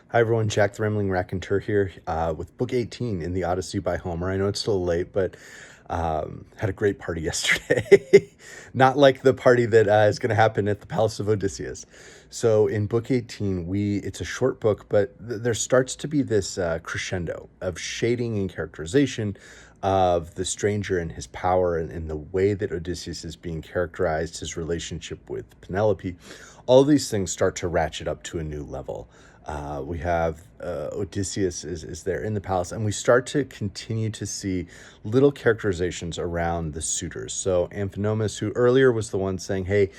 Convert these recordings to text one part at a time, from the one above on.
Hi everyone, Jack the Rambling Raconteur here with book 18 in the Odyssey by Homer. I know it's still late, but had a great party yesterday. Not like the party that is going to happen at the Palace of Odysseus. So in book 18, it's a short book, but there starts to be this crescendo of shading and characterization of the stranger and his power and the way that Odysseus is being characterized, his relationship with Penelope. All these things start to ratchet up to a new level. We have Odysseus is there in the palace, and we start to continue to see little characterizations around the suitors. So Amphinomus, who earlier was the one saying, "Hey,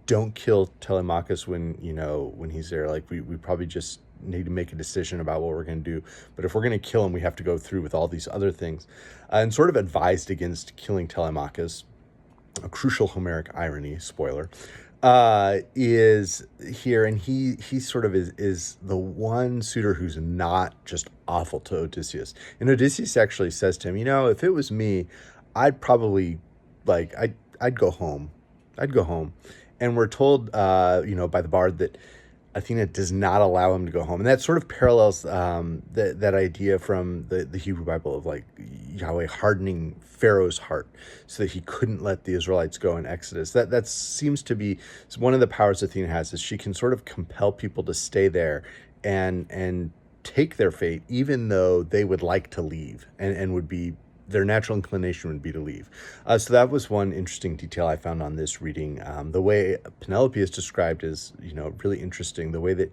don't kill Telemachus when he's there. Like we probably just need to make a decision about what we're going to do. But if we're going to kill him, we have to go through with all these other things," and sort of advised against killing Telemachus. A crucial Homeric irony, spoiler, is here, and he sort of is the one suitor who's not just awful to Odysseus. And Odysseus actually says to him, if it was me, I'd probably I'd go home. I'd go home. And we're told by the bard that Athena does not allow him to go home. And that sort of parallels that idea from the Hebrew Bible of like Yahweh hardening Pharaoh's heart so that he couldn't let the Israelites go in Exodus. That seems to be one of the powers Athena has, is she can sort of compel people to stay there and take their fate, even though they would like to leave and would be their natural inclination would be to leave. So that was one interesting detail I found on this reading. The way Penelope is described is, really interesting. The way that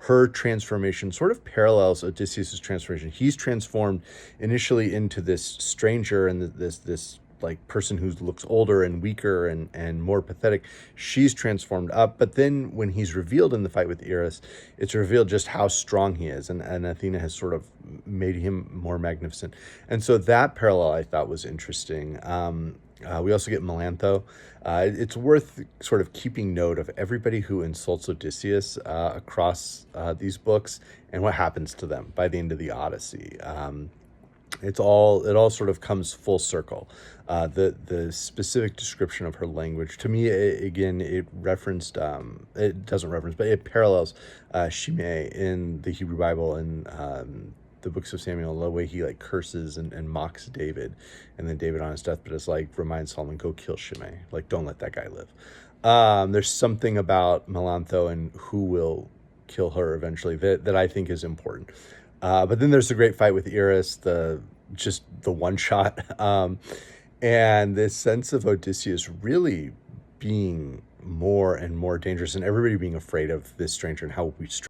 her transformation sort of parallels Odysseus' transformation. He's transformed initially into this stranger and this like person who looks older and weaker and more pathetic. She's transformed up, but then when he's revealed in the fight with Eris, it's revealed just how strong he is, and Athena has sort of made him more magnificent. And so that parallel I thought was interesting. We also get Melantho. It's worth sort of keeping note of everybody who insults Odysseus across these books and what happens to them by the end of the Odyssey. It all sort of comes full circle. The specific description of her language, to me, it doesn't reference, but it parallels Shimei in the Hebrew Bible and the books of Samuel, the way he like curses and mocks David, and then David on his deathbed is like reminds Solomon, go kill Shimei, like don't let that guy live. There's something about Melantho and who will kill her eventually that I think is important. But then there's the great fight with Eris, the one shot, and this sense of Odysseus really being more and more dangerous, and everybody being afraid of this stranger and how we